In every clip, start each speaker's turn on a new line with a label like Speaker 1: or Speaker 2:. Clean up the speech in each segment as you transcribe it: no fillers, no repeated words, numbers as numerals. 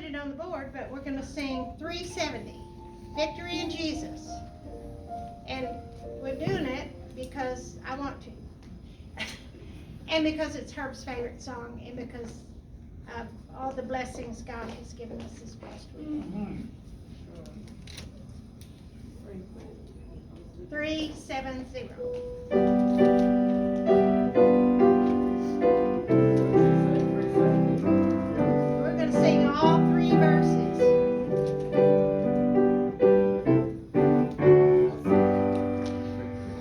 Speaker 1: it on the board, but we're gonna sing 370, Victory in Jesus. And we're doing it because I want to. And because it's Herb's favorite song, and because of all the blessings God has given us this past week. 370. We're gonna sing all three verses.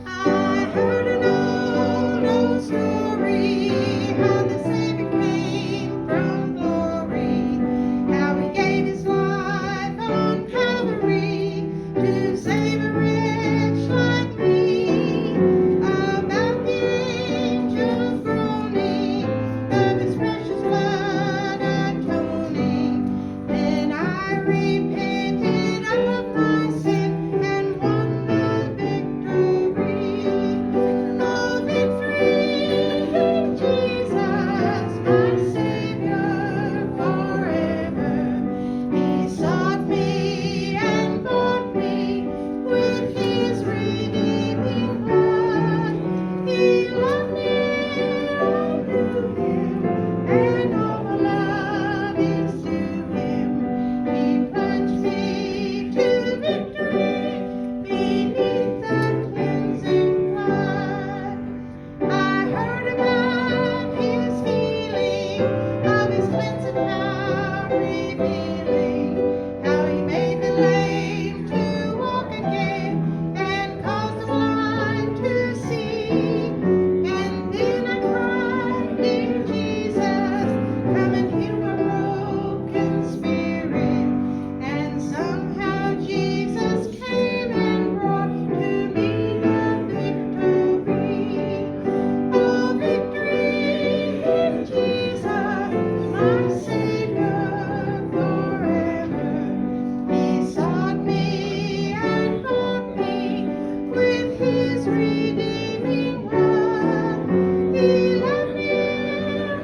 Speaker 1: I heard an old story, how the Savior came from glory, how he gave his life on Calvary to save a wretch like me, about the angels groaning, of his precious blood atoning. Then I repented of my sin and won the victory. Oh, victory in Jesus, my Savior forever. He sought me and bought me with his redeeming blood. He loved me, I knew him, and all my love is to him. He plunged me to victory beneath the cleansing flood. I heard about his healing, of his cleansing power revealing, how he made the lame to walk again and caused the blind to see. And then I cried, dear Jesus, come and heal my broken spirit. And somehow Jesus came and brought to me the victory. Oh, victory in Jesus, my Savior forever. He sought me and bought me with his redeeming blood. He loved me,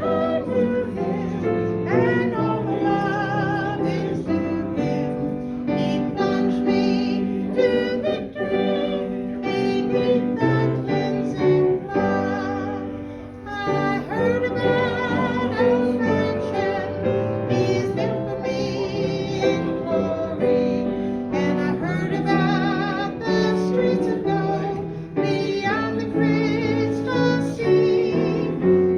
Speaker 1: I knew him, and all my love is to him. He plunged me to victory beneath the cleansing flood. I heard about a mansion he's built for me in glory, and I heard about the streets of gold beyond the crystal sea,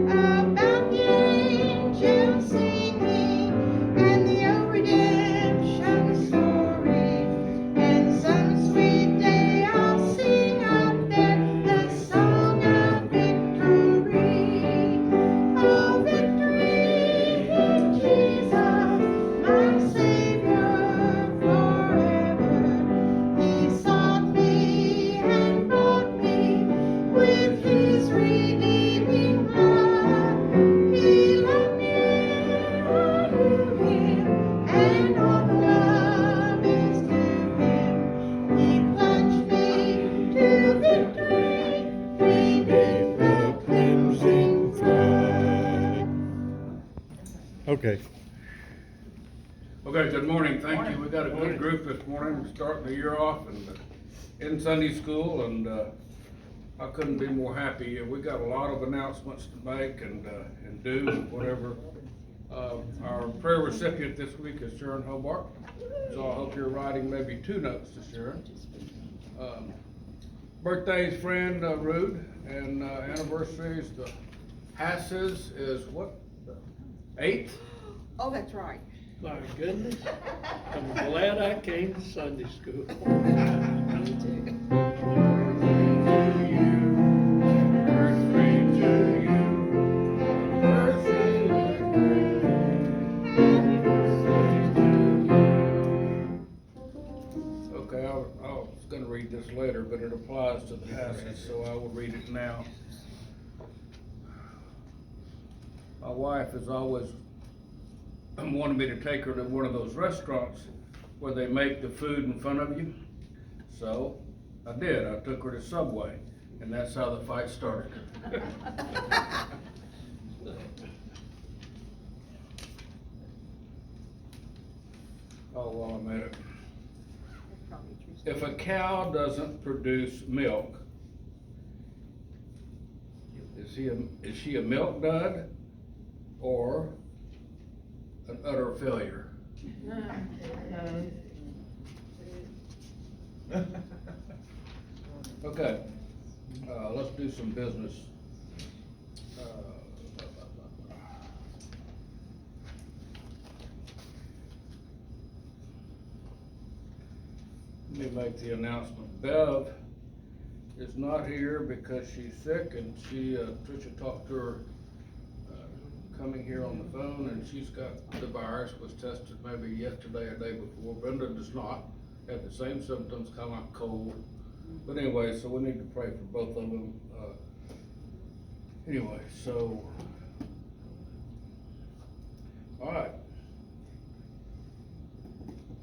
Speaker 1: about the angels singing and the old redemption story. And some sweet day I'll sing out there the song of victory. Oh, victory in Jesus, my Savior forever. He sought me and bought me with his redeeming blood. He loved me, I knew him, and all the love is to him. He plunged me to victory beneath the cleansing flood.
Speaker 2: Okay.
Speaker 3: Okay, good morning, thank you. We got a good group this morning, starting the year off and in Sunday school, and I couldn't be more happy. We got a lot of announcements to make and do, and whatever. Our prayer recipient this week is Sharon Hobart, so I hope you're writing maybe 2 notes to Sharon. Birthday's friend Rude, and anniversaries, the Hasses is what, the 8th?
Speaker 4: Oh, that's right.
Speaker 5: My goodness, I'm glad I came to Sunday school.
Speaker 4: Me too.
Speaker 3: Okay, I was gonna read this later, but it applies to the Hasses, so I will read it now. My wife has always wanted me to take her to one of those restaurants where they make the food in front of you. So I did. I took her to Subway, and that's how the fight started. Oh, well, I'm at it.
Speaker 4: That's probably true.
Speaker 3: If a cow doesn't produce milk, is she a milk dud or an utter failure? Okay, let's do some business. Let me make the announcement. Bev is not here because she's sick, and Tricia talked to her, coming here on the phone, and she's got the virus, was tested maybe yesterday or day before. Brenda does not, have the same symptoms, kinda like cold. But anyway, so we need to pray for both of them. Anyway, so, all right.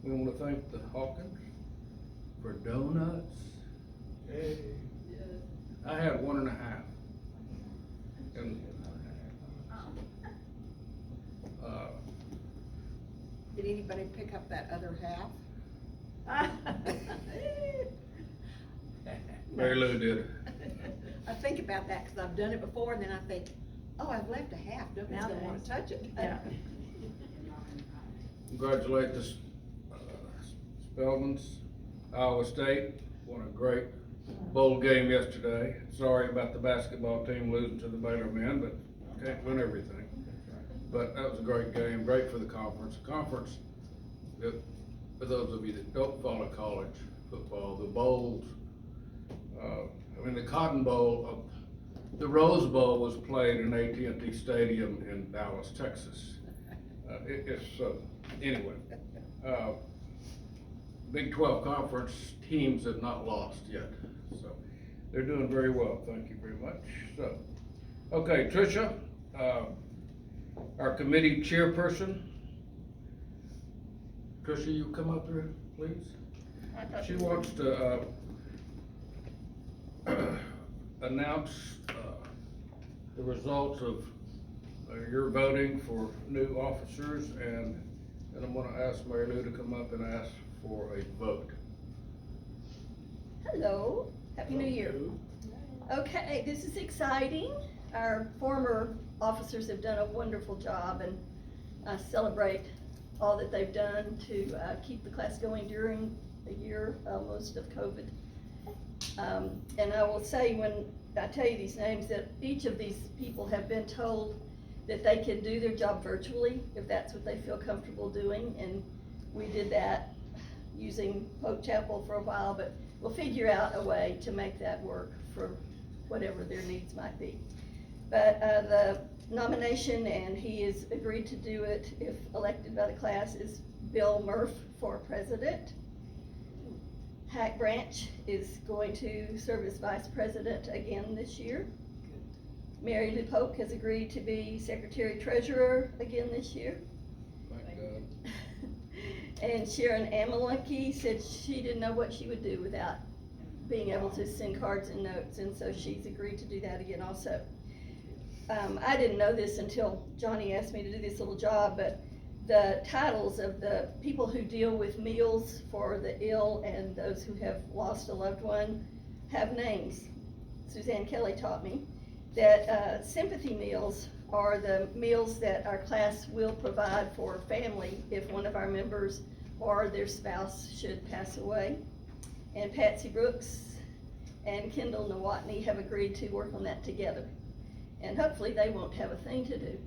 Speaker 3: We wanna thank the Hawkins for donuts. I had 1.5. And,
Speaker 4: Did anybody pick up that other half?
Speaker 3: Mary Lou did it.
Speaker 4: I think about that, cause I've done it before, and then I think, oh, I've left a half, nobody's gonna wanna touch it.
Speaker 3: Congratulate the Spelmans, Iowa State, won a great bowl game yesterday. Sorry about the basketball team losing to the Baylor men, but can't win everything. But that was a great game, great for the conference. Conference, for those of you that don't follow college football, the bowls, the Cotton Bowl, the Rose Bowl was played in AT&T Stadium in Dallas, Texas. Anyway, Big 12 Conference teams have not lost yet, so they're doing very well, thank you very much. So, okay, Tricia, our committee chairperson. Tricia, you come up here, please. She wants to, announce, the results of your voting for new officers, and I'm gonna ask Mary Lou to come up and ask for a vote.
Speaker 6: Hello, Happy New Year. Okay, this is exciting. Our former officers have done a wonderful job, and I celebrate all that they've done to keep the class going during a year almost of COVID. And I will say, when I tell you these names, that each of these people have been told that they can do their job virtually if that's what they feel comfortable doing, and we did that using Hope Chapel for a while, but we'll figure out a way to make that work for whatever their needs might be. But the nomination, and he has agreed to do it if elected by the class, is Bill Murph for president. Hack Branch is going to serve as vice president again this year. Mary Lou Polk has agreed to be secretary treasurer again this year.
Speaker 3: Thank God.
Speaker 6: And Sharon Amelucky said she didn't know what she would do without being able to send cards and notes, and so she's agreed to do that again also. I didn't know this until Johnny asked me to do this little job, but the titles of the people who deal with meals for the ill and those who have lost a loved one have names. Suzanne Kelly taught me that sympathy meals are the meals that our class will provide for a family if one of our members or their spouse should pass away. And Patsy Brooks and Kendall Nowotny have agreed to work on that together. And hopefully they won't have a thing to do.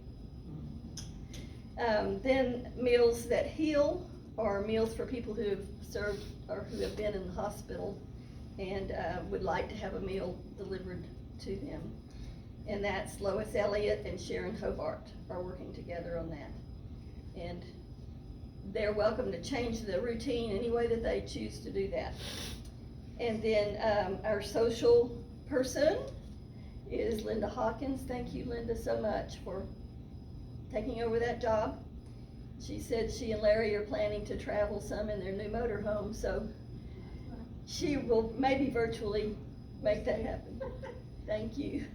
Speaker 6: Then Meals That Heal are meals for people who have served or who have been in the hospital and would like to have a meal delivered to them. And that's Lois Elliott and Sharon Hobart are working together on that. And they're welcome to change the routine any way that they choose to do that. And then our social person is Linda Hawkins. Thank you, Linda, so much for taking over that job. She said she and Larry are planning to travel some in their new motorhome, so she will maybe virtually make that happen. Thank you.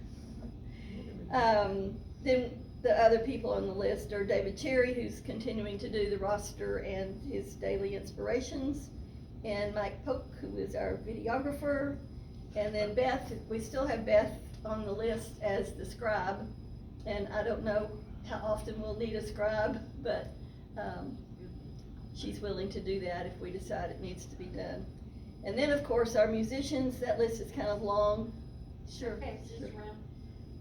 Speaker 6: Then The other people on the list are David Cherry, who's continuing to do the roster and his daily inspirations, and Mike Polk, who is our videographer, and then Beth, we still have Beth on the list as the scribe, and I don't know how often we'll need a scribe, but, she's willing to do that if we decide it needs to be done. And then, of course, our musicians, that list is kind of long. Sure. Sure.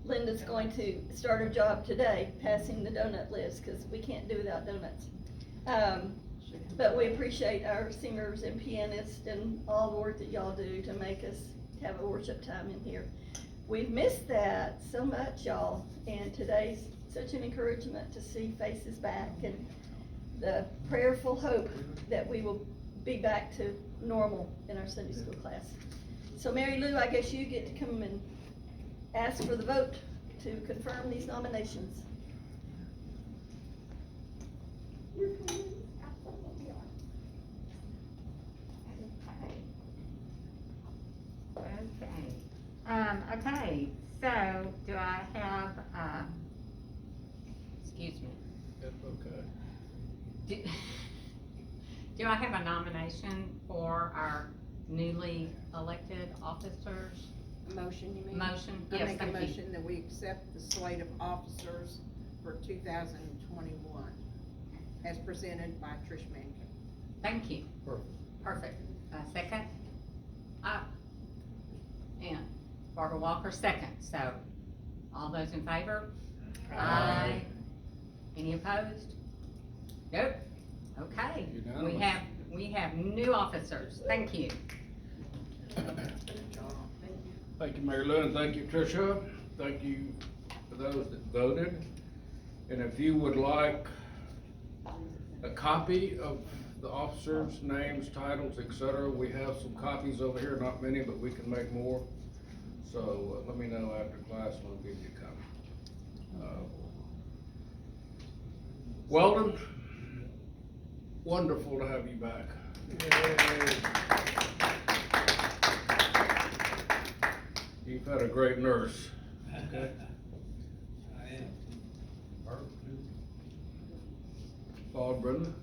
Speaker 6: Linda's going to start her job today, passing the donut list, cause we can't do without donuts. But we appreciate our singers and pianists and all the work that y'all do to make us have a worship time in here. We've missed that so much, y'all, and today's such an encouragement to see faces back and the prayerful hope that we will be back to normal in our Sunday school class. So Mary Lou, I guess you get to come and ask for the vote to confirm these nominations.
Speaker 7: Okay, so do I have, excuse me,
Speaker 3: That's okay.
Speaker 7: do I have a nomination for our newly elected officers?
Speaker 4: Motion, you mean?
Speaker 7: Motion,
Speaker 4: I
Speaker 7: yes,
Speaker 4: make a
Speaker 7: thank you.
Speaker 4: motion that we accept the slate of officers for 2021 as presented by Trish Mankin.
Speaker 7: Thank you.
Speaker 3: Perfect.
Speaker 7: Perfect. Second? And Barbara Walker, second. So, all those in favor? Aye. Any opposed? Nope. Okay.
Speaker 3: Unanimous.
Speaker 7: We have new officers. Thank you.
Speaker 3: Thank you, Mary Lou, and thank you, Tricia. Thank you for those that voted. And if you would like a copy of the officers' names, titles, etc., we have some copies over here, not many, but we can make more. So let me know after class and I'll give you a copy. Weldon, wonderful to have you back. You've had a great nurse. Okay.
Speaker 5: I am.
Speaker 3: Paul, Brenda,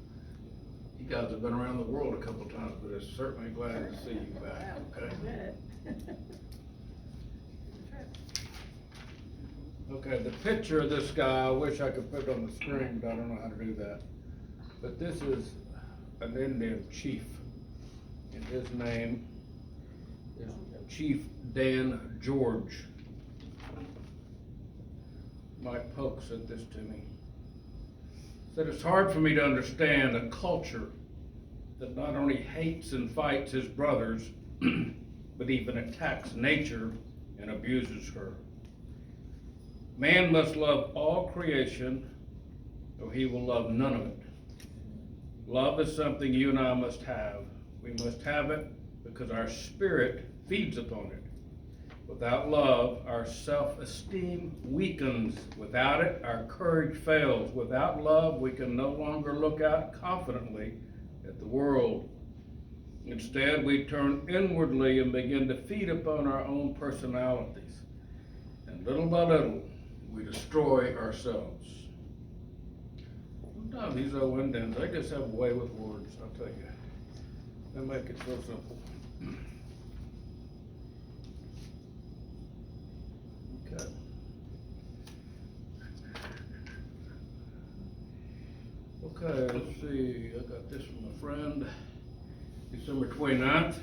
Speaker 3: you guys have been around the world a couple times, but it's certainly glad to see you back, okay? Okay, the picture of this guy, I wish I could put it on the screen, but I don't know how to do that. But this is an Indian chief, and his name is Chief Dan George. Mike Polk sent this to me. Said it's hard for me to understand a culture that not only hates and fights his brothers, but even attacks nature and abuses her. Man must love all creation, or he will love none of it. Love is something you and I must have. We must have it because our spirit feeds upon it. Without love, our self-esteem weakens. Without it, our courage fails. Without love, we can no longer look out confidently at the world. Instead, we turn inwardly and begin to feed upon our own personalities. And little by little, we destroy ourselves. Sometimes these old Indians, they just have a way with words, I'll tell you. They make it so simple. Okay. Okay, let's see, I got this from a friend, December 29th.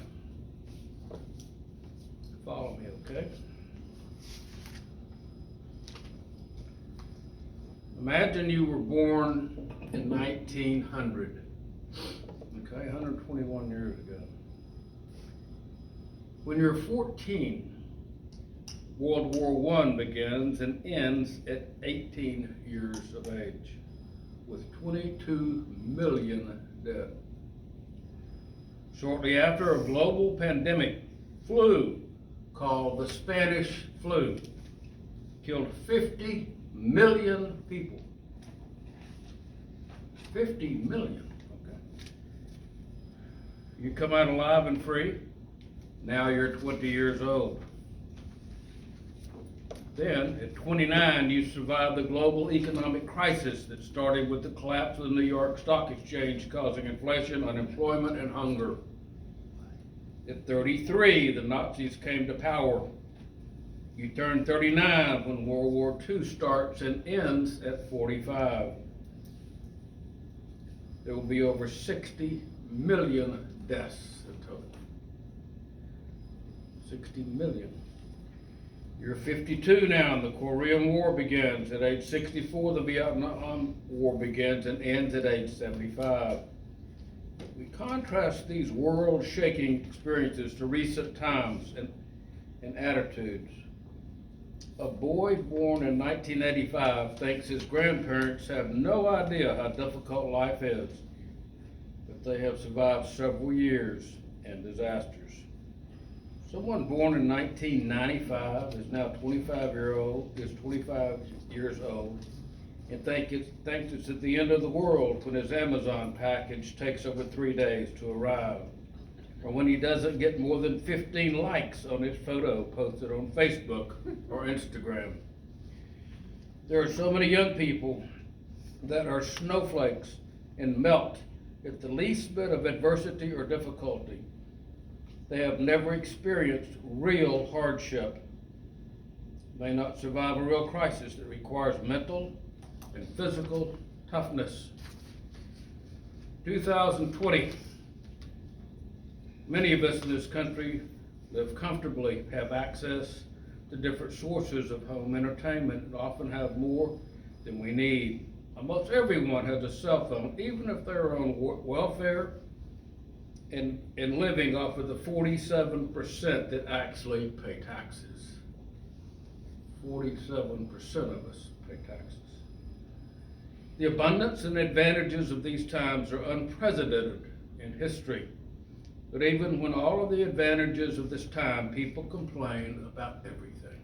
Speaker 3: Follow me, okay? Imagine you were born in 1900, okay, 121 years ago. When you're 14, World War I begins and ends at 18 years of age, with 22 million dead. Shortly after, a global pandemic flu called the Spanish flu killed 50 million people. 50 million, okay. You come out alive and free. Now you're 20 years old. Then, at 29, you survived the global economic crisis that started with the collapse of the New York Stock Exchange, causing inflation, unemployment, and hunger. At 33, the Nazis came to power. You turn 39 when World War II starts and ends at 45. There will be over 60 million deaths in total. 60 million. You're 52 now, and the Korean War begins. At age 64, the Vietnam War begins and ends at age 75. We contrast these world-shaking experiences to recent times and attitudes. A boy born in 1985 thinks his grandparents have no idea how difficult life is, but they have survived several years and disasters. Someone born in 1995 is now 25 years old, and thinks it's at the end of the world when his Amazon package takes over 3 days to arrive, or when he doesn't get more than 15 likes on his photo posted on Facebook or Instagram. There are so many young people that are snowflakes and melt at the least bit of adversity or difficulty. They have never experienced real hardship, may not survive a real crisis that requires mental and physical toughness. 2020. Many of us in this country live comfortably, have access to different sources of home entertainment, and often have more than we need. Almost everyone has a cell phone, even if they're on welfare and living off of the 47% that actually pay taxes. 47% of us pay taxes. The abundance and advantages of these times are unprecedented in history. But even when all of the advantages of this time, people complain about everything.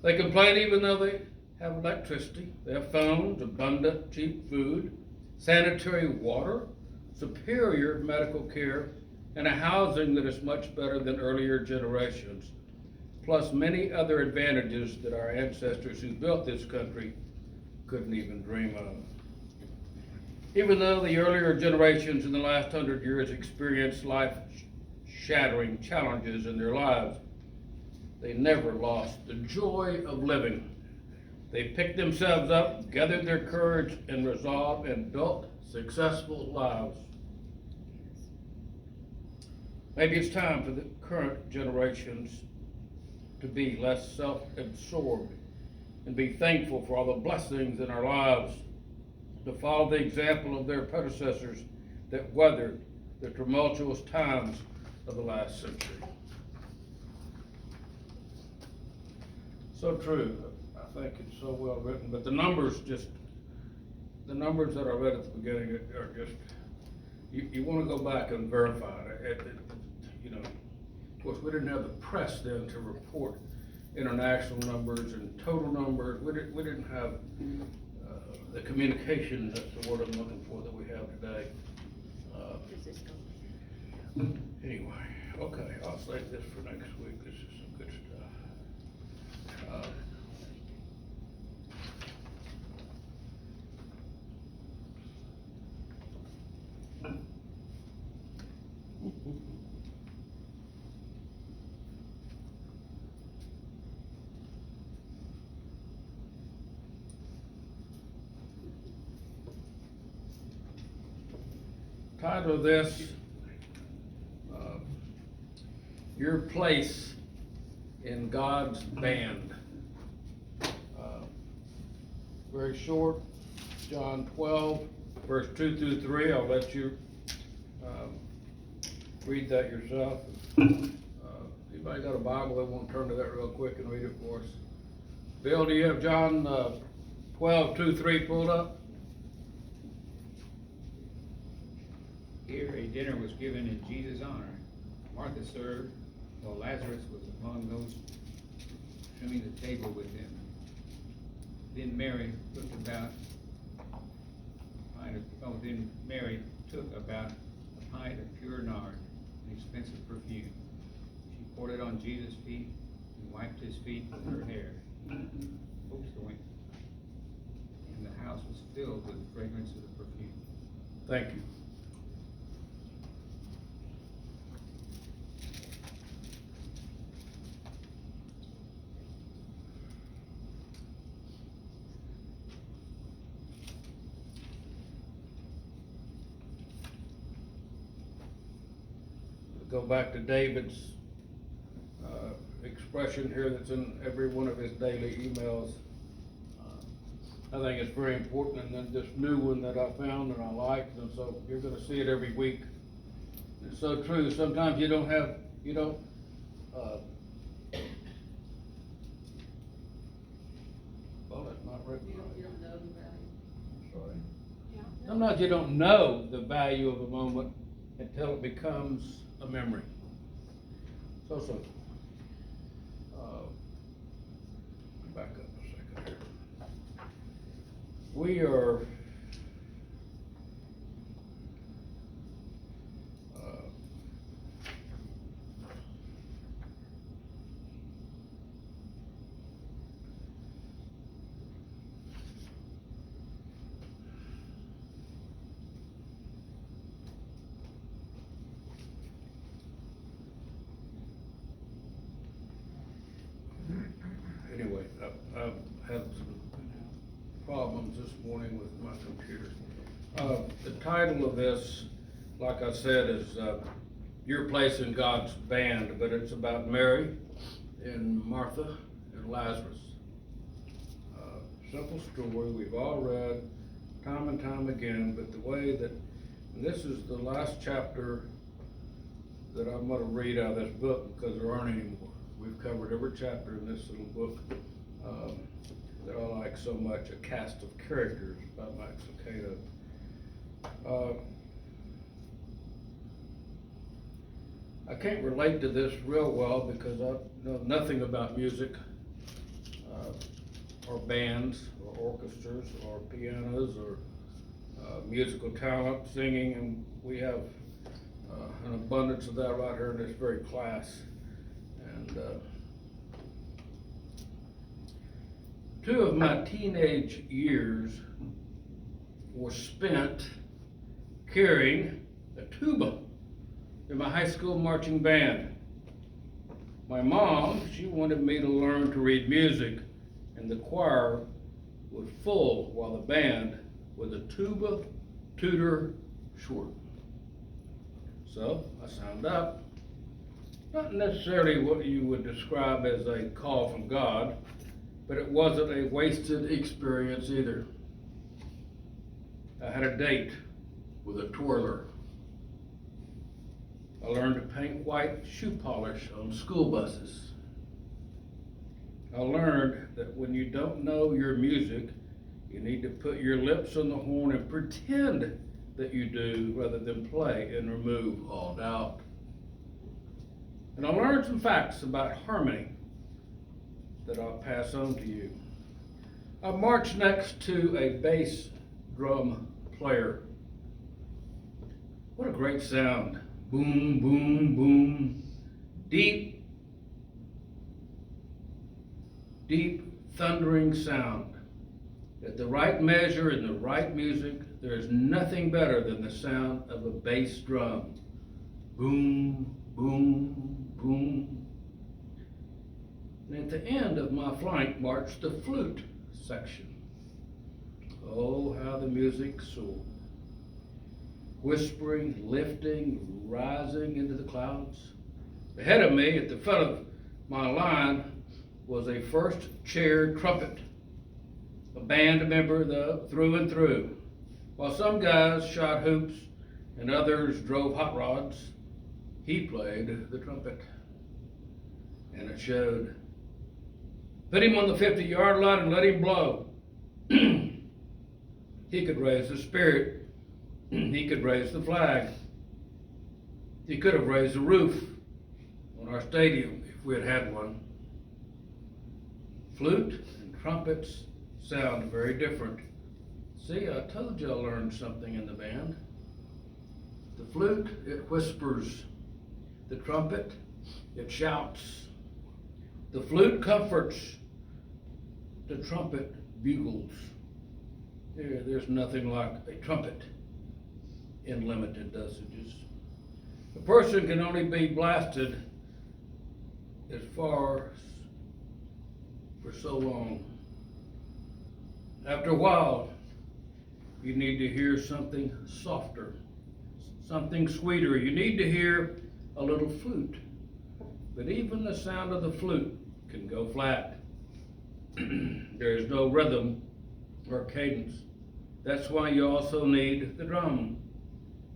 Speaker 3: They complain even though they have electricity, they have phones, abundant, cheap food, sanitary water, superior medical care, and a housing that is much better than earlier generations, plus many other advantages that our ancestors who built this country couldn't even dream of. Even though the earlier generations in the last 100 years experienced life-shattering challenges in their lives, they never lost the joy of living. They picked themselves up, gathered their courage and resolve, and built successful lives. Maybe it's time for the current generations to be less self-absorbed and be thankful for all the blessings in our lives, to follow the example of their predecessors that weathered the tumultuous times of the last century. So true. I think it's so well written, but the numbers that I read at the beginning are just, you want to go back and verify it. Of course, we didn't have the press then to report international numbers and total numbers. We didn't have the communication, that's the word I'm looking for, that we have today. Anyway, okay, I'll save this for next week. This is some good stuff. Title of this, Your Place in God's Band. Very short, John 12, verse 2 through 3. I'll let you read that yourself. Anybody got a Bible, they want to turn to that real quick and read it for us. Bill, do you have John 12, 2, 3 pulled up?
Speaker 8: Here a dinner was given in Jesus' honor. Martha served, while Lazarus was among those trimming the table with him. Then Mary took about a pint of pure nard, an expensive perfume. She poured it on Jesus' feet and wiped his feet with her hair. Folks went, and the house was filled with the fragrance of the perfume.
Speaker 3: Thank you. Go back to David's expression here that's in every one of his daily emails. I think it's very important, and then this new one that I found and I liked, and so you're gonna see it every week. It's so true, sometimes you don't, well, that's not recognized.
Speaker 4: You don't know the value.
Speaker 3: Sorry. Sometimes you don't know the value of a moment until it becomes a memory. So, back up a second here. We are, anyway, I've had some problems this morning with my computer. The title of this, like I said, is Your Place in God's Band, but it's about Mary and Martha and Lazarus. Simple story we've all read time and time again, but the way that, and this is the last chapter that I'm going to read out of this book because there aren't any more. We've covered every chapter in this little book that I like so much, A Cast of Characters by Max Lucado. I can't relate to this real well because I know nothing about music or bands or orchestras or pianos or musical talent, singing, and we have an abundance of that right here in this very class. And two of my teenage years were spent carrying a tuba in my high school marching band. My mom, she wanted me to learn to read music, and the choir was full while the band was a tuba tutor short. So I signed up. Not necessarily what you would describe as a call from God, but it wasn't a wasted experience either. I had a date with a twirler. I learned to paint white shoe polish on school buses. I learned that when you don't know your music, you need to put your lips on the horn and pretend that you do rather than play and remove all doubt. And I learned some facts about harmony that I'll pass on to you. I marched next to a bass drum player. What a great sound. Boom, boom, boom. Deep, thundering sound. At the right measure and the right music, there is nothing better than the sound of a bass drum. Boom, boom, boom. And at the end of my flank marched the flute section. Oh, how the music soared. Whispering, lifting, rising into the clouds. Ahead of me, at the front of my line, was a first chair trumpet, a band member through and through. While some guys shot hoops and others drove hot rods, he played the trumpet, and it showed. Put him on the 50-yard line and let him blow. He could raise the spirit. He could raise the flag. He could have raised the roof on our stadium if we had had one. Flute and trumpets sound very different. See, I told you I learned something in the band. The flute, it whispers. The trumpet, it shouts. The flute comforts, the trumpet bugles. There's nothing like a trumpet in limited dosages. A person can only be blasted as far for so long. After a while, you need to hear something softer, something sweeter. You need to hear a little flute. But even the sound of the flute can go flat. There is no rhythm or cadence. That's why you also need the drum.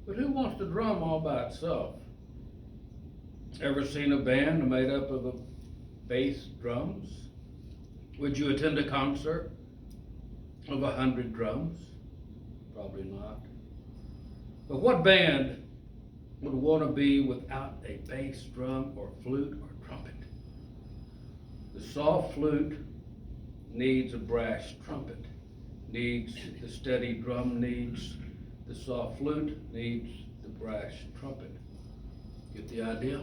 Speaker 3: But who wants to drum all by itself? Ever seen a band made up of bass drums? Would you attend a concert of 100 drums? Probably not. But what band would want to be without a bass drum or flute or trumpet? The soft flute needs a brass trumpet, needs the steady drum, needs the soft flute, needs the brass trumpet. Get the idea?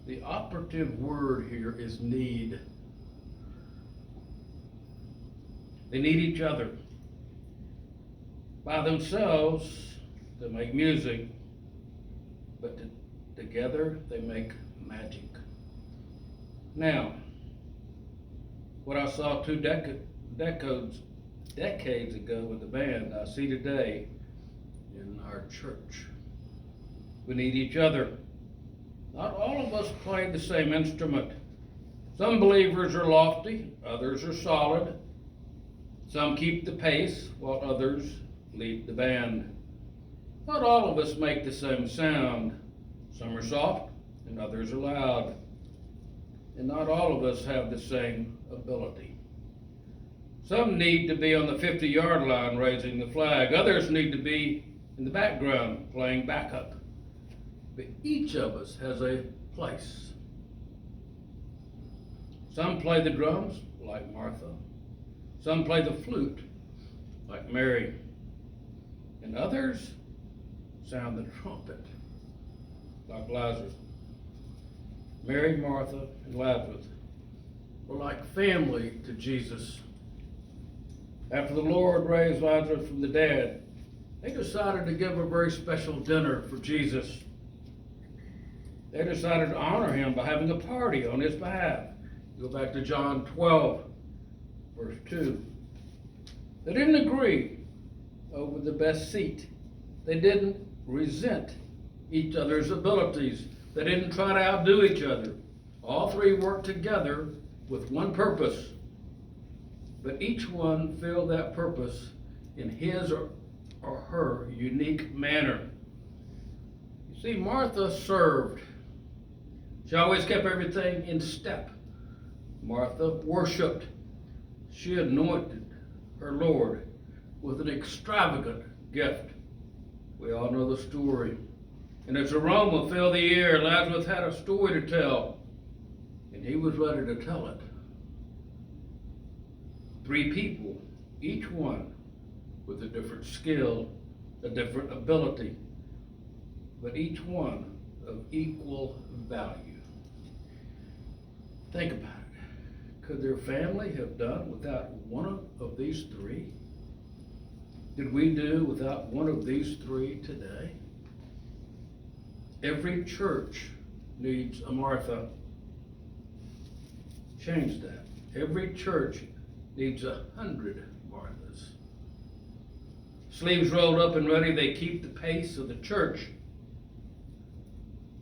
Speaker 3: The operative word here is need. They need each other. By themselves, they make music, but together they make magic. Now, what I saw 2 decades ago with the band, I see today in our church. We need each other. Not all of us play the same instrument. Some believers are lofty, others are solid. Some keep the pace, while others lead the band. Not all of us make the same sound. Some are soft, and others are loud. And not all of us have the same ability. Some need to be on the 50-yard line raising the flag. Others need to be in the background playing backup. But each of us has a place. Some play the drums, like Martha. Some play the flute, like Mary. And others sound the trumpet, like Lazarus. Mary, Martha, and Lazarus were like family to Jesus. After the Lord raised Lazarus from the dead, they decided to give a very special dinner for Jesus. They decided to honor him by having a party on his behalf. Go back to John 12, verse 2. They didn't agree over the best seat. They didn't resent each other's abilities. They didn't try to outdo each other. All three worked together with one purpose. But each one filled that purpose in his or her unique manner. You see, Martha served. She always kept everything in step. Martha worshiped. She anointed her Lord with an extravagant gift. We all know the story. And its aroma filled the air. Lazarus had a story to tell, and he was ready to tell it. 3 people, each one with a different skill, a different ability, but each one of equal value. Think about it. Could their family have done without one of these 3? Did we do without one of these 3 today? Every church needs a Martha. Change that. Every church needs 100 Marthas. Sleeves rolled up and ready, they keep the pace of the church.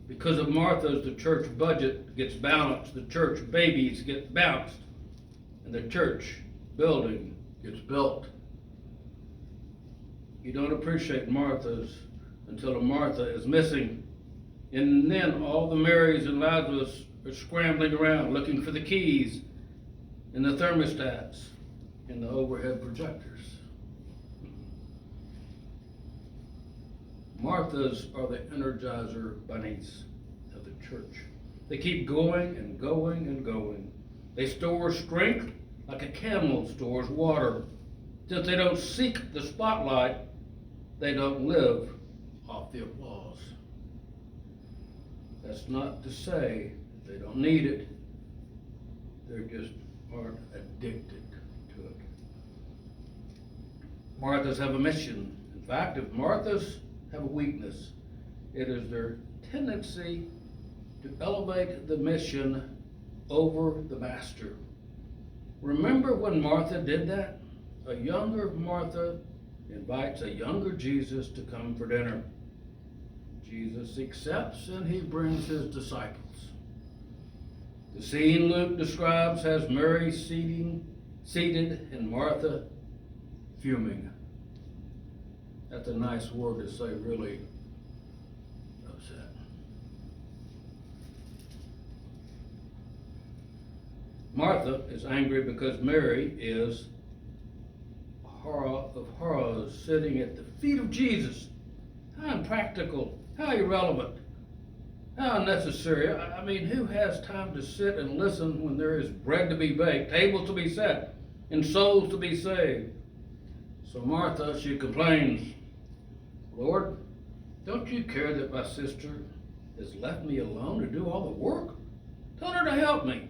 Speaker 3: Because of Marthas, the church budget gets balanced, the church babies get bounced, and the church building gets built. You don't appreciate Marthas until a Martha is missing. And then all the Marys and Lazarus are scrambling around looking for the keys and the thermostats and the overhead projectors. Marthas are the Energizer bunnies of the church. They keep going and going and going. They store strength like a camel stores water. Since they don't seek the spotlight, they don't live off the applause. That's not to say They don't need it. They just aren't addicted to it. Marthas have a mission. In fact, if Marthas have a weakness, it is their tendency to elevate the mission over the master. Remember when Martha did that? A younger Martha invites a younger Jesus to come for dinner. Jesus accepts and he brings his disciples. The scene Luke describes has Mary seated and Martha fuming. That's a nice word to say, really upset. Martha is angry because Mary is horror of horrors, sitting at the feet of Jesus. How impractical, how irrelevant, how unnecessary. I mean, who has time to sit and listen when there is bread to be baked, tables to be set, and souls to be saved? So Martha, she complains, Lord, don't you care that my sister has left me alone to do all the work? Tell her to help me.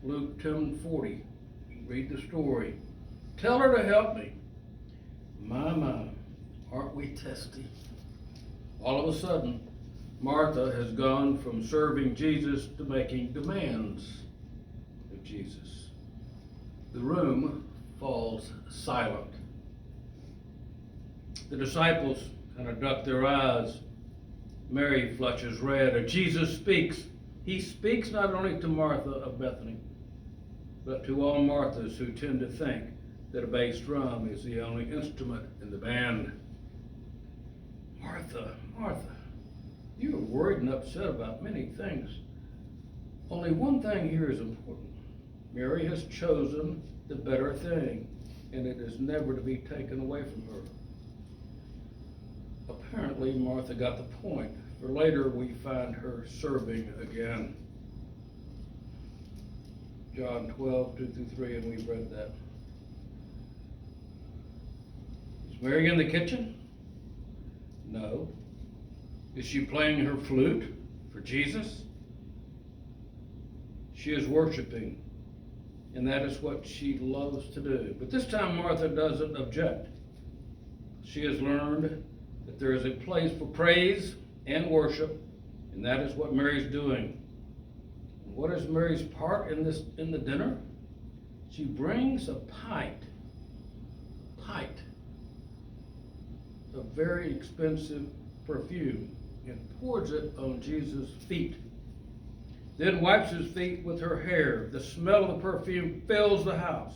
Speaker 3: Luke 10:40, read the story. Tell her to help me. My, aren't we testy? All of a sudden, Martha has gone from serving Jesus to making demands of Jesus. The room falls silent. The disciples kind of duck their eyes. Mary flushes red, and Jesus speaks. He speaks not only to Martha of Bethany, but to all Marthas who tend to think that a bass drum is the only instrument in the band. Martha, Martha, you are worried and upset about many things. Only one thing here is important. Mary has chosen the better thing, and it is never to be taken away from her. Apparently, Martha got the point, for later we find her serving again. John 12:2-3, and we've read that. Is Mary in the kitchen? No. Is she playing her flute for Jesus? She is worshiping, and that is what she loves to do. But this time Martha doesn't object. She has learned that there is a place for praise and worship, and that is what Mary's doing. And what is Mary's part in the dinner? She brings a pint of very expensive perfume and pours it on Jesus' feet. Then wipes his feet with her hair. The smell of the perfume fills the house,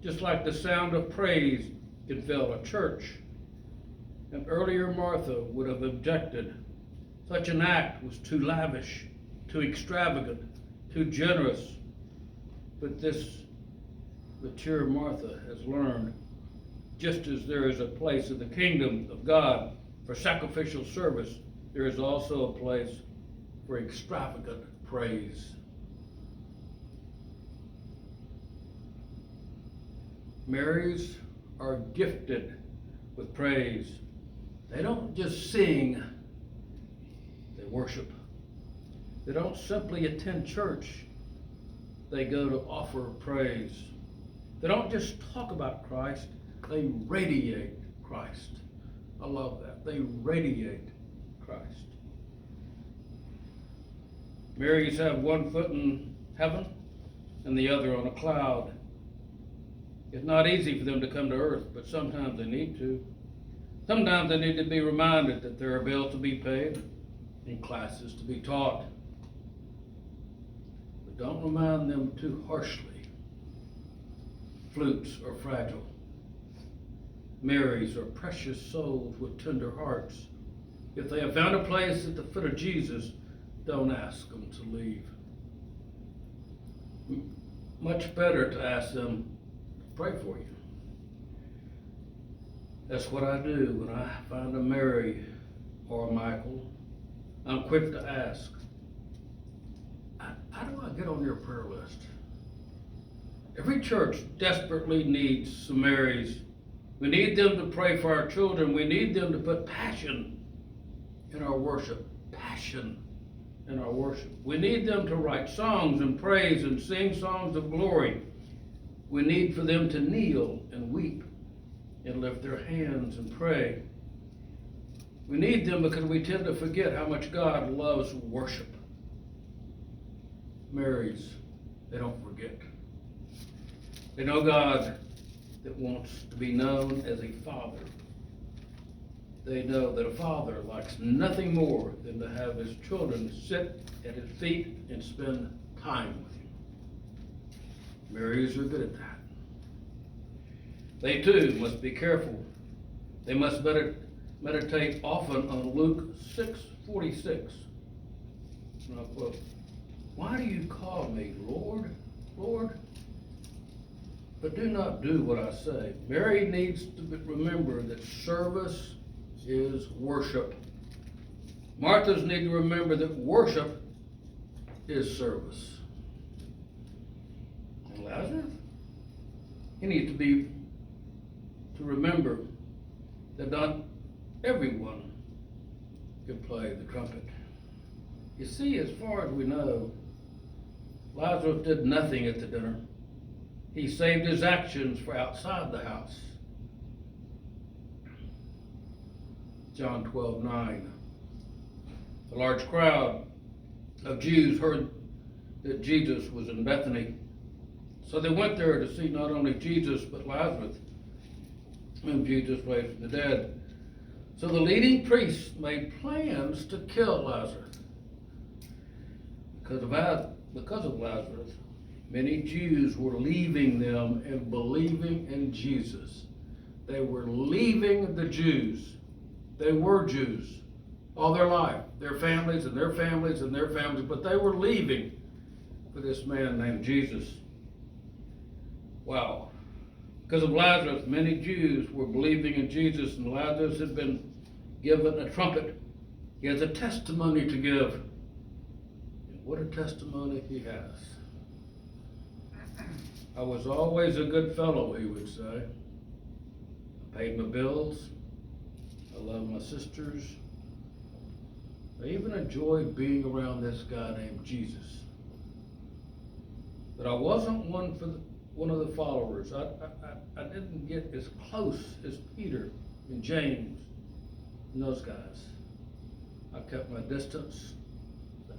Speaker 3: just like the sound of praise can fill a church. And earlier Martha would have objected. Such an act was too lavish, too extravagant, too generous. But this mature Martha has learned, just as there is a place in the kingdom of God for sacrificial service, there is also a place for extravagant praise. Marys are gifted with praise. They don't just sing, they worship. They don't simply attend church, they go to offer praise. They don't just talk about Christ, they radiate Christ. I love that. They radiate Christ. Marys have one foot in heaven and the other on a cloud. It's not easy for them to come to earth, but sometimes they need to. Sometimes they need to be reminded that there are bills to be paid and classes to be taught. But don't remind them too harshly. Flutes are fragile. Marys are precious souls with tender hearts. If they have found a place at the foot of Jesus, don't ask them to leave. Much better to ask them to pray for you. That's what I do when I find a Mary or a Michael. I'm quick to ask, how do I get on your prayer list? Every church desperately needs some Marys. We need them to pray for our children. We need them to put passion in our worship. Passion in our worship. We need them to write songs and praise and sing songs of glory. We need for them to kneel and weep and lift their hands and pray. We need them because we tend to forget how much God loves worship. Marys, they don't forget. They know God that wants to be known as a father. They know that a father likes nothing more than to have his children sit at his feet and spend time with him. Marys are good at that. They too must be careful. They must meditate often on Luke 6:46. And I'll quote, "Why do you call me Lord, Lord, but do not do what I say?" Mary needs to remember that service is worship. Martha's need to remember that worship is service. And Lazarus, he needs to remember that not everyone can play the trumpet. You see, as far as we know, Lazarus did nothing at the dinner. He saved his actions for outside the house. John 12:9. A large crowd of Jews heard that Jesus was in Bethany. So they went there to see not only Jesus, but Lazarus, whom Jesus raised from the dead. So the leading priests made plans to kill Lazarus. Because of Lazarus, many Jews were leaving them and believing in Jesus. They were leaving the Jews. They were Jews all their life, their families and their families and their families, but they were leaving for this man named Jesus. Wow. Because of Lazarus, many Jews were believing in Jesus, and Lazarus had been given a trumpet. He has a testimony to give. And what a testimony he has. "I was always a good fellow," he would say. "I paid my bills. I love my sisters. I even enjoyed being around this guy named Jesus. But I wasn't one of the followers. I didn't get as close as Peter and James and those guys. I kept my distance.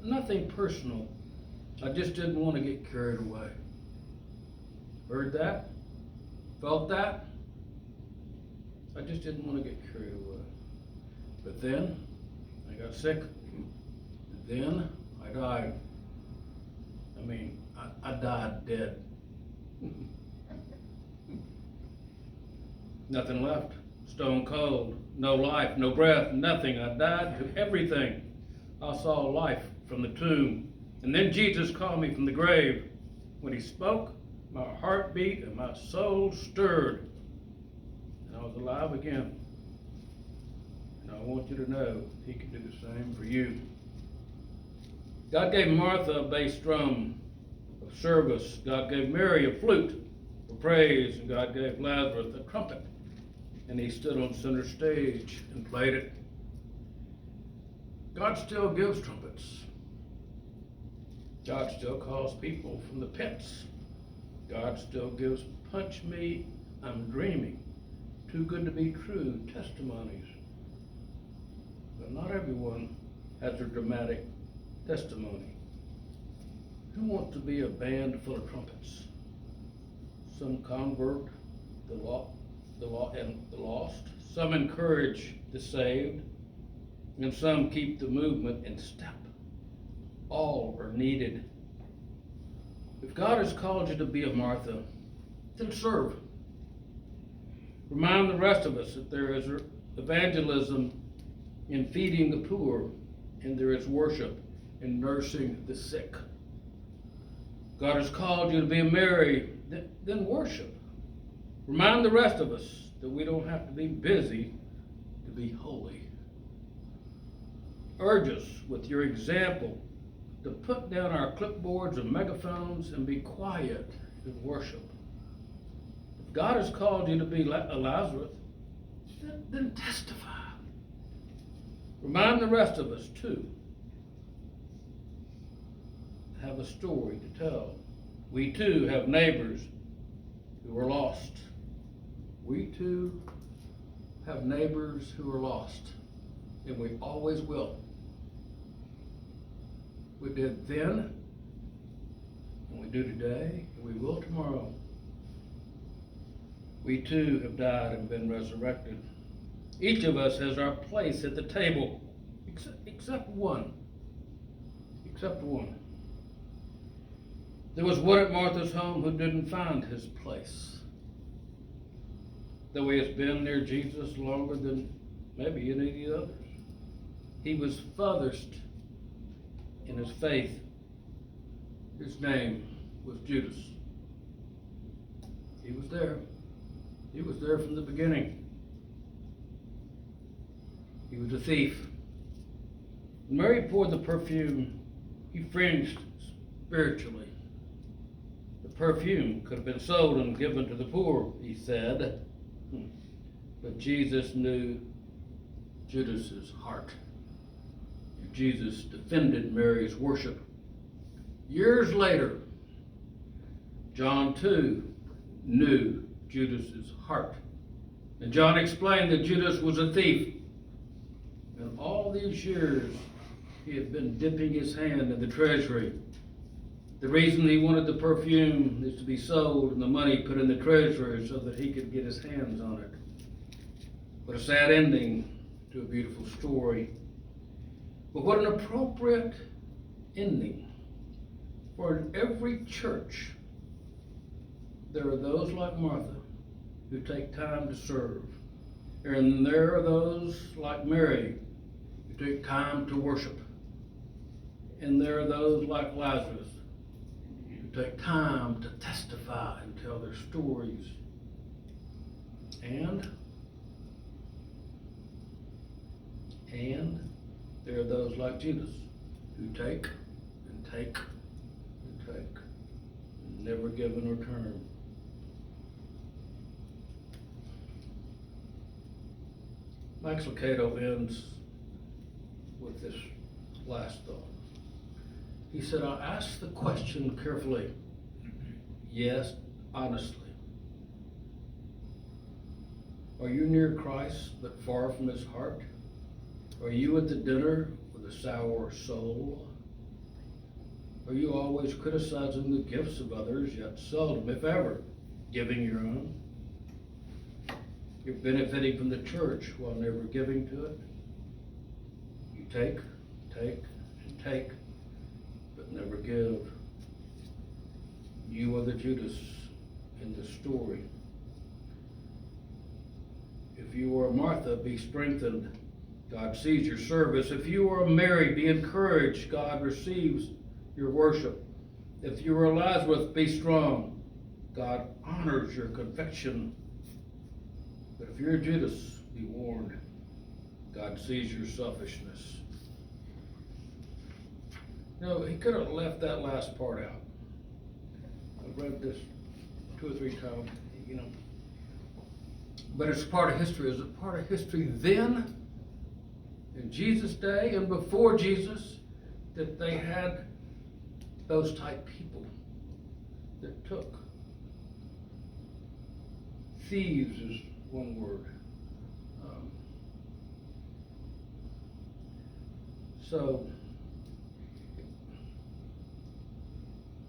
Speaker 3: Nothing personal. I just didn't want to get carried away." Heard that? Felt that? I just didn't want to get carried away. But then I got sick. And then I died. I died dead. Nothing left. Stone cold. No life, no breath, nothing. I died to everything. I saw life from the tomb. And then Jesus called me from the grave. When he spoke, my heart beat and my soul stirred. And I was alive again. And I want you to know he can do the same for you. God gave Martha a bass drum of service. God gave Mary a flute for praise. And God gave Lazarus a trumpet. And he stood on center stage and played it. God still gives trumpets. God still calls people from the pits. God still gives "punch me, I'm dreaming, too good to be true" testimonies. But not everyone has a dramatic testimony. Who wants to be a band full of trumpets? Some convert the lost. Some encourage the saved, and some keep the movement in step. All are needed. If God has called you to be a Martha, then serve. Remind the rest of us that there is evangelism in feeding the poor, and there is worship in nursing the sick. God has called you to be a Mary, then worship. Remind the rest of us that we don't have to be busy to be holy. Urge us with your example to put down our clipboards and megaphones and be quiet and worship. If God has called you to be a Lazarus, then testify. Remind the rest of us too have a story to tell. We too have neighbors who are lost. We too have neighbors who are lost, and we always will. We did then, and we do today, and we will tomorrow. We too have died and been resurrected. Each of us has our place at the table, except one. Except one. There was one at Martha's home who didn't find his place. Though he has been near Jesus longer than maybe any of the others. He was furthest in his faith. His name was Judas. He was there. He was there from the beginning. He was a thief. When Mary poured the perfume, he fringed spiritually. The perfume could have been sold and given to the poor, he said. But Jesus knew Judas's heart. And Jesus defended Mary's worship. Years later, John too knew Judas's heart. And John explained that Judas was a thief. And all these years, he had been dipping his hand in the treasury. The reason he wanted the perfume is to be sold and the money put in the treasury so that he could get his hands on it. What a sad ending to a beautiful story. But what an appropriate ending. For in every church, there are those like Martha who take time to serve. And there are those like Mary who take time to worship. And there are those like Lazarus who take time to testify and tell their stories. And there are those like Judas who take and take and take and never give in return. Max Lucado ends with this last thought. He said, I'll ask the question carefully. Yes, honestly. Are you near Christ but far from his heart? Are you at the dinner with a sour soul? Are you always criticizing the gifts of others, yet seldom, if ever, giving your own? You're benefiting from the church while never giving to it. You take, and take, but never give. You are the Judas in the story. If you are Martha, be strengthened. God sees your service. If you are Mary, be encouraged. God receives your worship. If you are Lazarus, be strong. God honors your conviction. But if you're Judas, be warned. God sees your selfishness. No, he could have left that last part out. I've read this 2 or 3 times, But it's part of history. Is it part of history then, in Jesus' day and before Jesus, that they had those type people that took? Thieves is one word. So,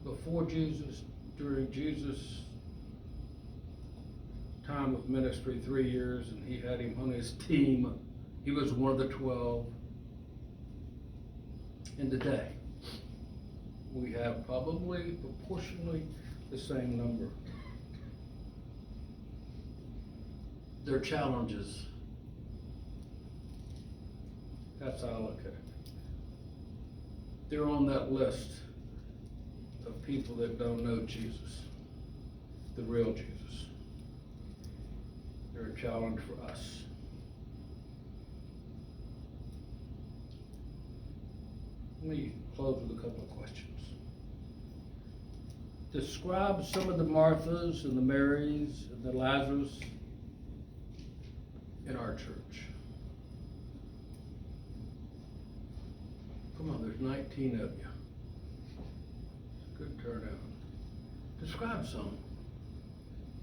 Speaker 3: before Jesus, during Jesus' time of ministry, 3 years, and he had him on his team, he was one of the 12. And today, we have probably proportionally the same number. Their challenges. That's how I look at it. They're on that list of people that don't know Jesus, the real Jesus. They're a challenge for us. Let me close with a couple of questions. Describe some of the Marthas and the Marys and the Lazarus in our church. Come on, there's 19 of you. turnout. Describe some.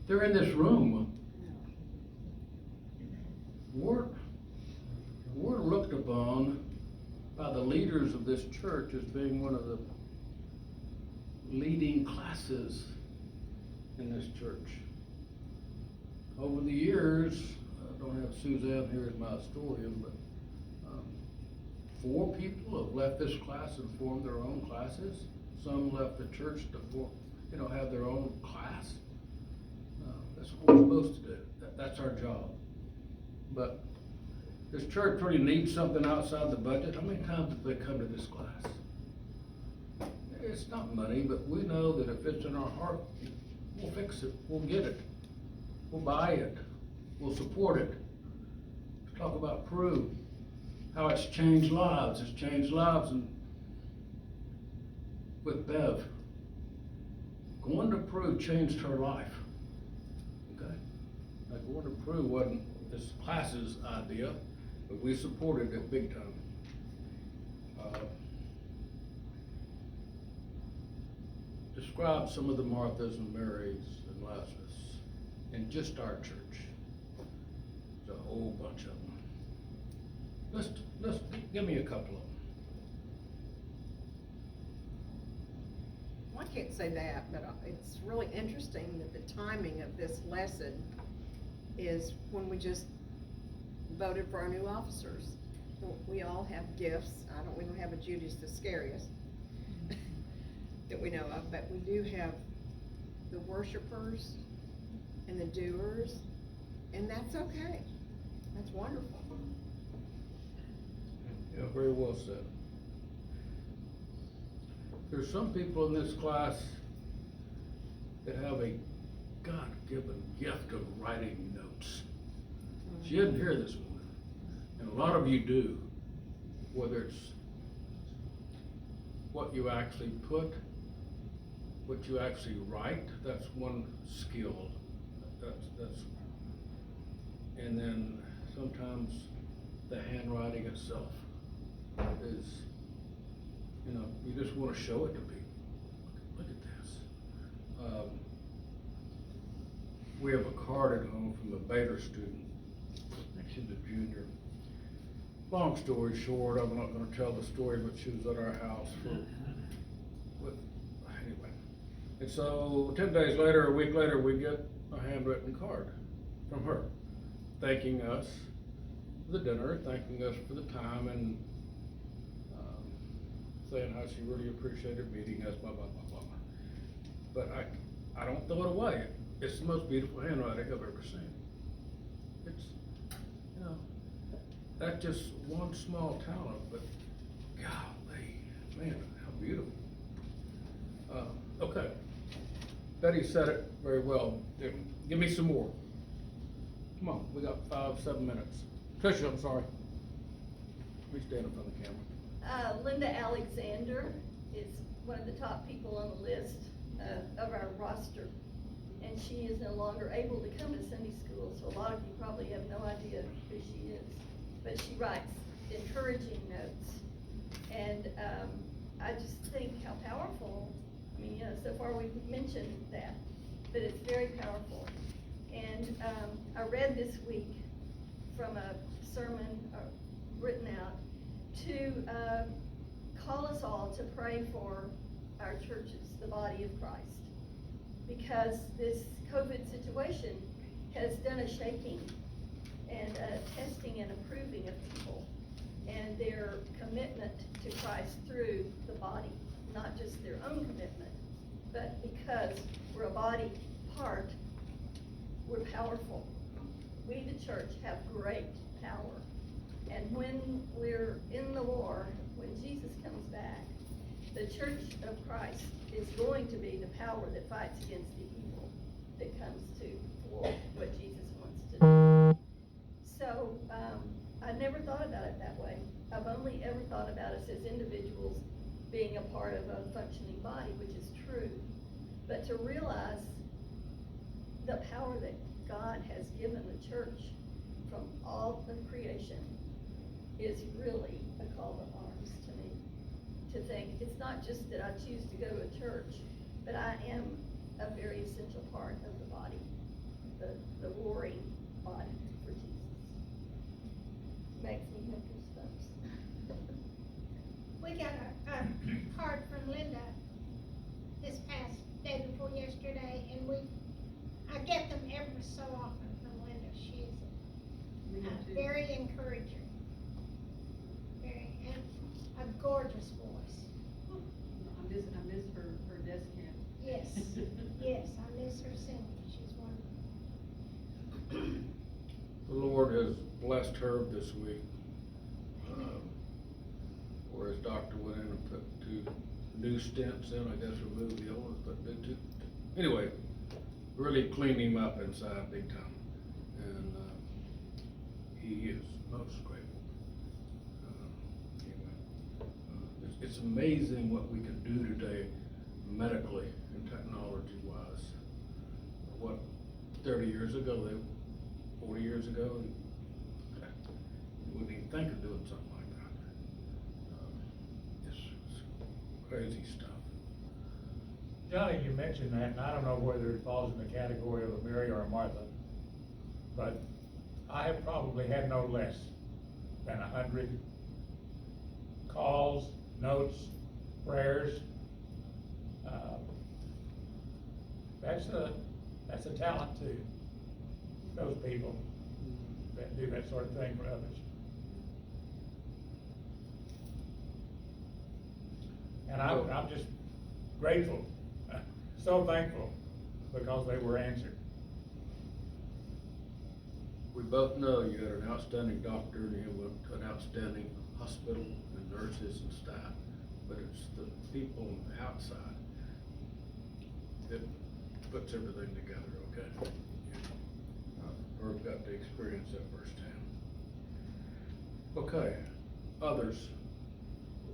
Speaker 3: They're in this room. We're looked upon by the leaders of this church as being one of the leading classes in this church. Over the years, I don't have Suzanne here as my historian, but 4 people have left this class and formed their own classes. Some left the church to form, have their own class. That's what we're supposed to do. That's our job. But this church really needs something outside the budget. How many times have they come to this class? It's not money, but we know that if it's in our heart, we'll fix it, we'll get it, we'll buy it, we'll support it. Let's talk about Peru, how it's changed lives. It's changed lives with Bev. Going to Peru changed her life. Okay? Like going to Peru wasn't this class's idea, but we supported it big time. Describe some of the Marthas and Marys and Lazarus in just our church. There's a whole bunch of them. Let's give me a couple of them.
Speaker 4: Well, I can't say that, but it's really interesting that the timing of this lesson is when we just voted for our new officers. We all have gifts. We don't have a Judas Iscariot that we know of, but we do have the worshipers and the doers, and that's okay. That's wonderful.
Speaker 3: Yeah, very well said. There's some people in this class that have a God-given gift of writing notes. She isn't here this morning, and a lot of you do, whether it's what you actually put, what you actually write, that's one skill. That's, and then sometimes the handwriting itself is, you just want to show it to people. Look at this. We have a card at home from a Baylor student. She's a junior. Long story short, I'm not going to tell the story, but she was at our house anyway. And so 10 days later, a week later, we get a handwritten card from her, thanking us for the dinner, thanking us for the time, and saying how she really appreciated meeting us, blah, blah, blah, blah. But I don't throw it away. It's the most beautiful handwriting I've ever seen. It's, that's just one small talent, but golly, man, how beautiful. Okay, Betty said it very well. Give me some more. Come on, we got 5-7 minutes. Tricia, I'm sorry. Let me stand in front of the camera.
Speaker 6: Linda Alexander is one of the top people on the list of our roster, and she is no longer able to come to Sunday school, so a lot of you probably have no idea who she is. But she writes encouraging notes, and I just think how powerful. I mean, so far we've mentioned that, but it's very powerful. And I read this week from a sermon written out to call us all to pray for our churches, the body of Christ, because this COVID situation has done a shaking and a testing and approving of people and their commitment to Christ through the body, not just their own commitment, but because we're a body part, we're powerful. We, the church, have great power. And when we're in the war, when Jesus comes back, the church of Christ is going to be the power that fights against the evil that comes to thwart what Jesus wants to do. So I never thought about it that way. I've only ever thought about us as individuals being a part of a functioning body, which is true. But to realize the power that God has given the church from all of creation is really a call to arms to me. To think, it's not just that I choose to go to a church, but I am a very essential part of the body, the warring body for Jesus. Makes me have goosebumps.
Speaker 1: We got a card from Linda this past day before yesterday, and I get them every so often from Linda. She is very encouraging. And a gorgeous voice.
Speaker 9: I miss her desk cam.
Speaker 1: Yes, yes, I miss her singing. She's wonderful.
Speaker 3: The Lord has blessed her this week. Where his doctor went in and put 2 new stents in, I guess removed the old ones, but did 2. Anyway, really cleaned him up inside big time. And, he is most grateful. It's amazing what we can do today medically and technology wise. What, 30 years ago, 40 years ago, you wouldn't even think of doing something like that. It's crazy stuff.
Speaker 2: Johnny, you mentioned that, and I don't know whether it falls in the category of a Mary or a Martha, but I have probably had no less than 100 calls, notes, prayers. That's a talent too. Those people that do that sort of thing for others. And I'm just grateful, so thankful, because they were answered.
Speaker 3: We both know you had an outstanding doctor and you have an outstanding hospital and nurses and staff, but it's the people on the outside that puts everything together, okay? Herb got to experience that firsthand. Okay, others?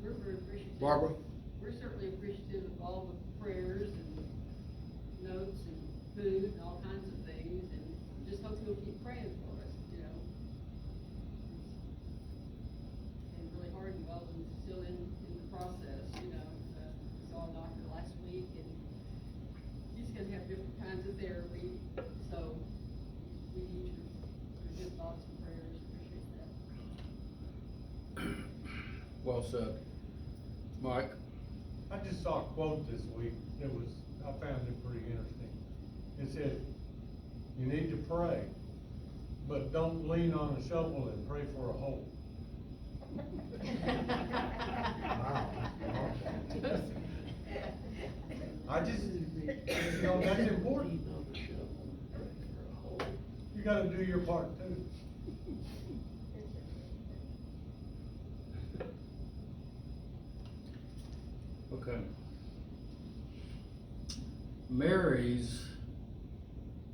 Speaker 9: We're very appreciative.
Speaker 3: Barbara?
Speaker 9: We're certainly appreciative of all the prayers and notes and food and all kinds of things, and just hope you'll keep praying for us, you know. It's been really hard, and Weldon's still in the process, you know. We saw a doctor last week, and he's gonna have different kinds of therapy, so we need your good thoughts and prayers, appreciate that.
Speaker 3: Well said. Mike?
Speaker 2: I just saw a quote this week. I found it pretty interesting. It said, you need to pray, but don't lean on a shovel and pray for a hole. I just, that's important. You gotta do your part too.
Speaker 3: Okay. Marys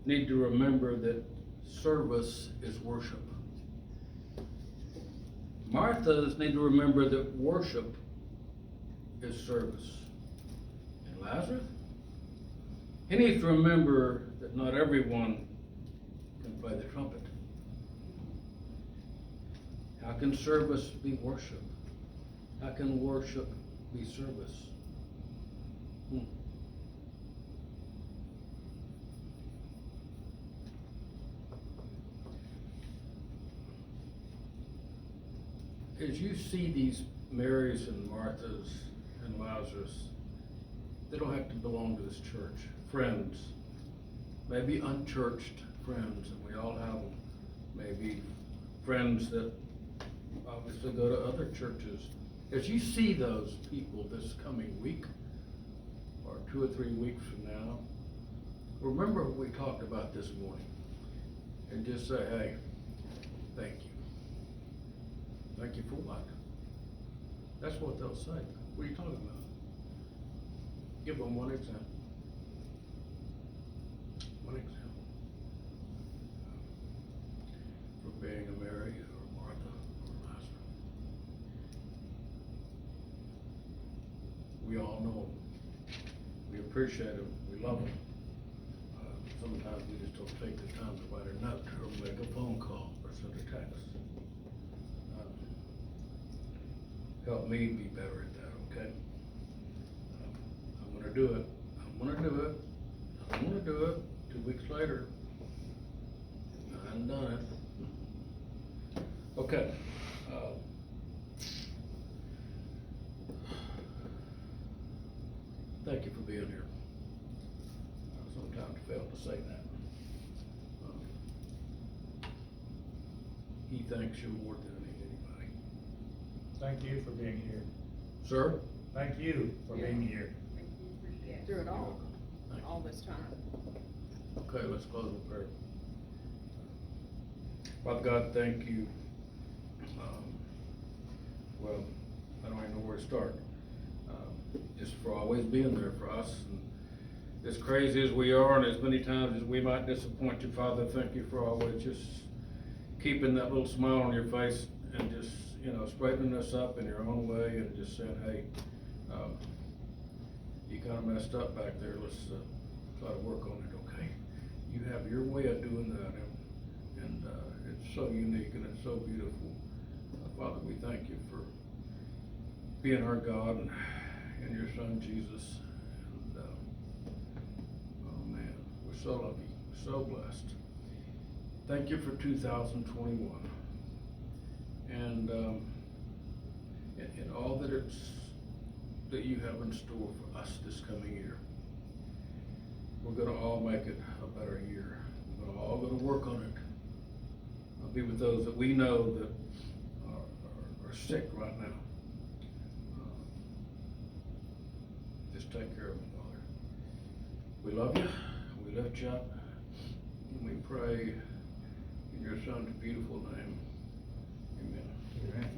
Speaker 3: need to remember that service is worship. Marthas need to remember that worship is service. And Lazarus, he needs to remember that not everyone can play the trumpet. How can service be worship? How can worship be service? As you see these Marys and Marthas and Lazarus, they don't have to belong to this church. Friends, maybe unchurched friends, and we all have them. Maybe friends that obviously go to other churches. As you see those people this coming week, or 2 or 3 weeks from now, remember what we talked about this morning, and just say, hey, thank you. Thank you for what? That's what they'll say. What are you talking about? Give them one example. One example. For being a Mary or Martha or Lazarus. We all know them. We appreciate them. We love them. Sometimes we just don't take the time to write a note or make a phone call or send a text. Help me be better at that, okay? I'm gonna do it. I'm wanna do it, I wanna do it, 2 weeks later, I hadn't done it. Okay, thank you for being here. I sometimes fail to say that. He thanks you more than anybody.
Speaker 2: Thank you for being here.
Speaker 3: Sir?
Speaker 2: Thank you for being here.
Speaker 9: Thank you, appreciate it.
Speaker 4: Through it all,
Speaker 3: Thank you.
Speaker 4: all this time.
Speaker 3: Okay, let's close with prayer. Father God, thank you. Well, I don't even know where to start. Just for always being there for us. And as crazy as we are and as many times as we might disappoint you, Father, thank you for always just keeping that little smile on your face and just, straightening us up in your own way and just saying, hey, you kinda messed up back there, let's try to work on it, okay? You have your way of doing that, and it's so unique and it's so beautiful. Father, we thank you for being our God and your Son, Jesus. And, oh man, we're so lucky, so blessed. Thank you for 2021. And all that you have in store for us this coming year. We're gonna all make it a better year. We're all gonna work on it. I'll be with those that we know that are sick right now. Just take care of them, Father. We love you, we lift you up, and we pray in your Son's beautiful name. Amen.
Speaker 8: Amen.